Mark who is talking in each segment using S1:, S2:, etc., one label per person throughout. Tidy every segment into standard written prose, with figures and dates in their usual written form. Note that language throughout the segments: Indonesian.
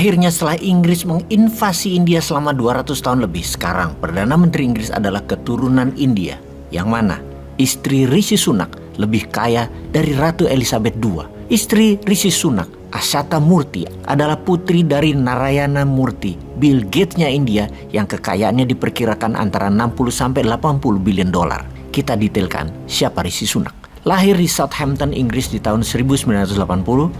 S1: Akhirnya setelah Inggris menginvasi India selama 200 tahun lebih, sekarang Perdana Menteri Inggris adalah keturunan India. Yang mana istri Rishi Sunak lebih kaya dari Ratu Elizabeth II. Istri Rishi Sunak, Ashata Murthy, adalah putri dari Narayana Murthy, Bill Gates-nya India yang kekayaannya diperkirakan antara 60-80 billion dolar. Kita detailkan siapa Rishi Sunak. Lahir di Southampton, Inggris di tahun 1980,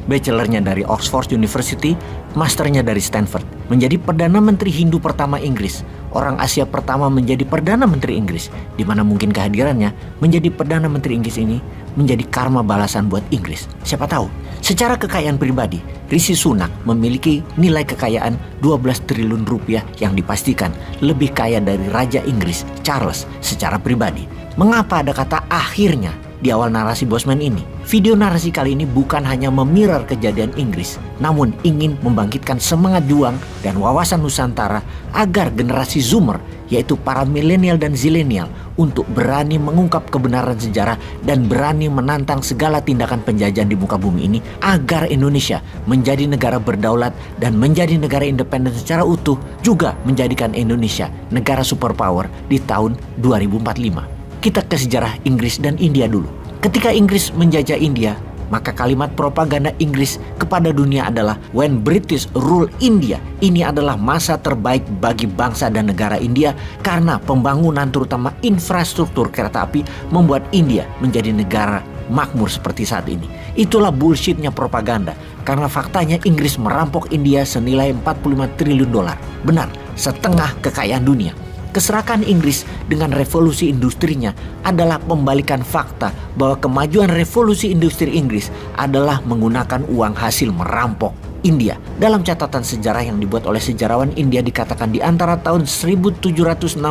S1: bachelornya dari Oxford University, masternya dari Stanford. Menjadi Perdana Menteri Hindu pertama Inggris, orang Asia pertama menjadi Perdana Menteri Inggris, di mana mungkin kehadirannya menjadi Perdana Menteri Inggris ini menjadi karma balasan buat Inggris. Siapa tahu. Secara kekayaan pribadi, Rishi Sunak memiliki nilai kekayaan 12 triliun rupiah yang dipastikan lebih kaya dari Raja Inggris Charles secara pribadi. Mengapa ada kata akhirnya di awal narasi Bosman ini? Video narasi kali ini bukan hanya memirror kejadian Inggris, namun ingin membangkitkan semangat juang dan wawasan Nusantara agar generasi Zoomer, yaitu para milenial dan zilenial, untuk berani mengungkap kebenaran sejarah dan berani menantang segala tindakan penjajahan di muka bumi ini agar Indonesia menjadi negara berdaulat dan menjadi negara independen secara utuh, juga menjadikan Indonesia negara superpower di tahun 2045. Kita ke sejarah Inggris dan India dulu. Ketika Inggris menjajah India, maka kalimat propaganda Inggris kepada dunia adalah "When British rule India". Ini adalah masa terbaik bagi bangsa dan negara India karena pembangunan terutama infrastruktur kereta api membuat India menjadi negara makmur seperti saat ini. Itulah bullshitnya propaganda, karena faktanya Inggris merampok India senilai 45 triliun dolar. Benar, setengah kekayaan dunia. Keserakan Inggris dengan revolusi industrinya adalah pembalikan fakta bahwa kemajuan revolusi industri Inggris adalah menggunakan uang hasil merampok India. Dalam catatan sejarah yang dibuat oleh sejarawan India dikatakan di antara tahun 1765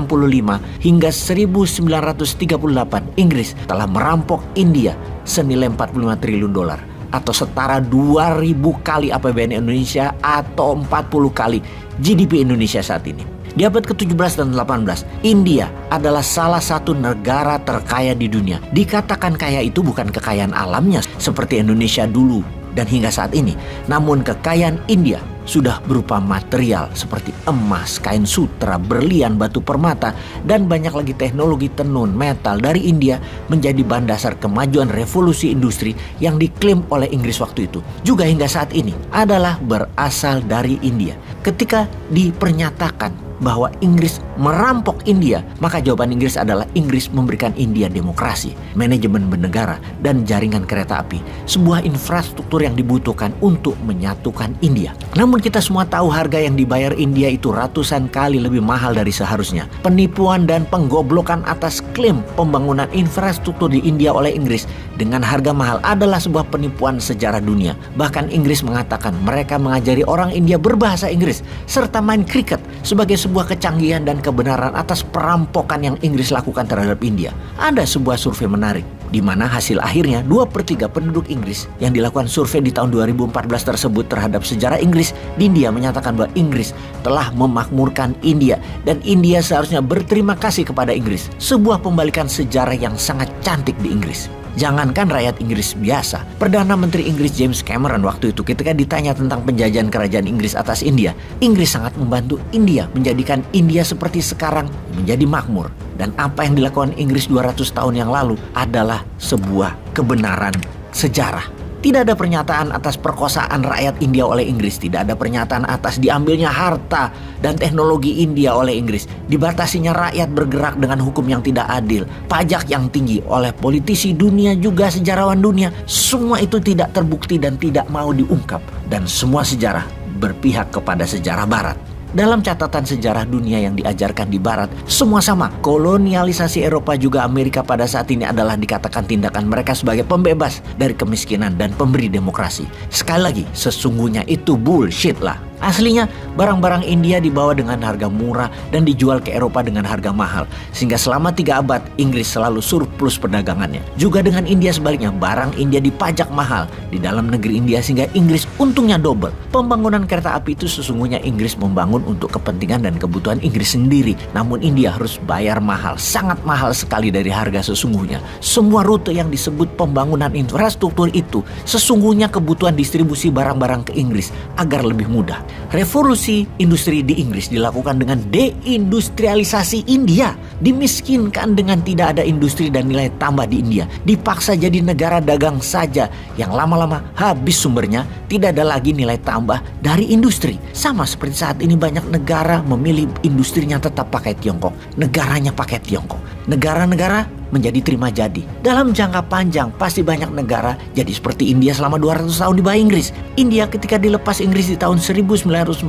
S1: hingga 1938 Inggris telah merampok India senilai 45 triliun dolar atau setara 2000 kali APBN Indonesia atau 40 kali GDP Indonesia saat ini. Di abad ke-17 dan 18, India adalah salah satu negara terkaya di dunia. Dikatakan kaya itu bukan kekayaan alamnya seperti Indonesia dulu dan hingga saat ini. Namun kekayaan India sudah berupa material seperti emas, kain sutra, berlian, batu permata, dan banyak lagi teknologi tenun, metal dari India menjadi bahan dasar kemajuan revolusi industri yang diklaim oleh Inggris waktu itu. Juga hingga saat ini adalah berasal dari India. Ketika dipernyatakan bahwa Inggris merampok India, maka jawaban Inggris adalah Inggris memberikan India demokrasi, manajemen bernegara, dan jaringan kereta api, sebuah infrastruktur yang dibutuhkan untuk menyatukan India. Namun kita semua tahu harga yang dibayar India itu ratusan kali lebih mahal dari seharusnya. Penipuan dan penggoblokan atas klaim pembangunan infrastruktur di India oleh Inggris dengan harga mahal adalah sebuah penipuan sejarah dunia. Bahkan Inggris mengatakan mereka mengajari orang India berbahasa Inggris serta main kriket sebagai sebuah kecanggihan dan kebenaran atas perampokan yang Inggris lakukan terhadap India. Ada sebuah survei menarik di mana hasil akhirnya 2/3 penduduk Inggris yang dilakukan survei di tahun 2014 tersebut terhadap sejarah Inggris di India menyatakan bahwa Inggris telah memakmurkan India dan India seharusnya berterima kasih kepada Inggris. Sebuah pembalikan sejarah yang sangat cantik di Inggris. Jangankan rakyat Inggris biasa, Perdana Menteri Inggris James Cameron waktu itu ketika ditanya tentang penjajahan kerajaan Inggris atas India, Inggris sangat membantu India menjadikan India seperti sekarang menjadi makmur. Dan apa yang dilakukan Inggris 200 tahun yang lalu adalah sebuah kebenaran sejarah. Tidak ada pernyataan atas perkosaan rakyat India oleh Inggris. Tidak ada pernyataan atas diambilnya harta dan teknologi India oleh Inggris. Dibatasinya rakyat bergerak dengan hukum yang tidak adil. Pajak yang tinggi oleh politisi dunia juga sejarawan dunia. Semua itu tidak terbukti dan tidak mau diungkap. Dan semua sejarah berpihak kepada sejarah Barat. Dalam catatan sejarah dunia yang diajarkan di Barat, semua sama. Kolonialisasi Eropa juga Amerika pada saat ini adalah dikatakan tindakan mereka sebagai pembebas dari kemiskinan dan pemberi demokrasi. Sekali lagi, sesungguhnya itu bullshit lah. Aslinya, barang-barang India dibawa dengan harga murah dan dijual ke Eropa dengan harga mahal. Sehingga selama 3 abad, Inggris selalu surplus perdagangannya. Juga dengan India sebaliknya, barang India dipajak mahal di dalam negeri India sehingga Inggris untungnya double. Pembangunan kereta api itu sesungguhnya Inggris membangun untuk kepentingan dan kebutuhan Inggris sendiri. Namun India harus bayar mahal, sangat mahal sekali dari harga sesungguhnya. Semua rute yang disebut pembangunan infrastruktur itu sesungguhnya kebutuhan distribusi barang-barang ke Inggris agar lebih mudah. Revolusi industri di Inggris dilakukan dengan deindustrialisasi India. Dimiskinkan dengan tidak ada industri dan nilai tambah di India. Dipaksa jadi negara dagang saja yang lama-lama habis sumbernya, tidak ada lagi nilai tambah dari industri. Sama seperti saat ini banyak negara memilih industrinya tetap pakai Tiongkok. Negaranya pakai Tiongkok. Negara-negara menjadi terima jadi. Dalam jangka panjang pasti banyak negara jadi seperti India selama 200 tahun di bawah Inggris. India ketika dilepas Inggris di tahun 1947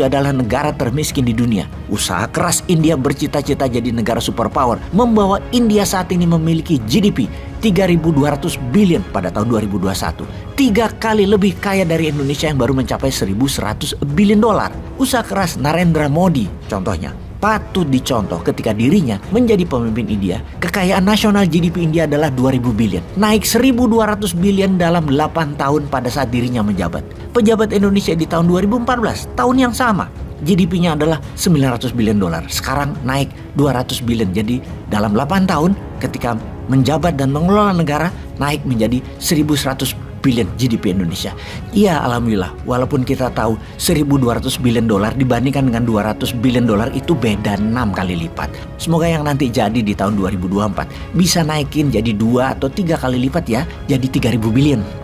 S1: adalah negara termiskin di dunia. Usaha keras India bercita-cita jadi negara superpower membawa India saat ini memiliki GDP 3.200 billion pada tahun 2021. 3 kali lebih kaya dari Indonesia yang baru mencapai 1.100 billion dolar. Usaha keras Narendra Modi contohnya patut dicontoh ketika dirinya menjadi pemimpin India. Kekayaan nasional GDP India adalah 2.000 billion. Naik 1.200 billion dalam 8 tahun pada saat dirinya menjabat. Pejabat Indonesia di tahun 2014, tahun yang sama, GDP-nya adalah 900 billion dolar. Sekarang naik 200 billion. Jadi dalam 8 tahun ketika menjabat dan mengelola negara, naik menjadi 1.100 billion GDP Indonesia. Ya alhamdulillah, walaupun kita tahu 1.200 billion dolar dibandingkan dengan 200 billion dolar itu beda 6 kali lipat. Semoga yang nanti jadi di tahun 2024 bisa naikin jadi 2 atau 3 kali lipat ya, jadi 3.000 billion.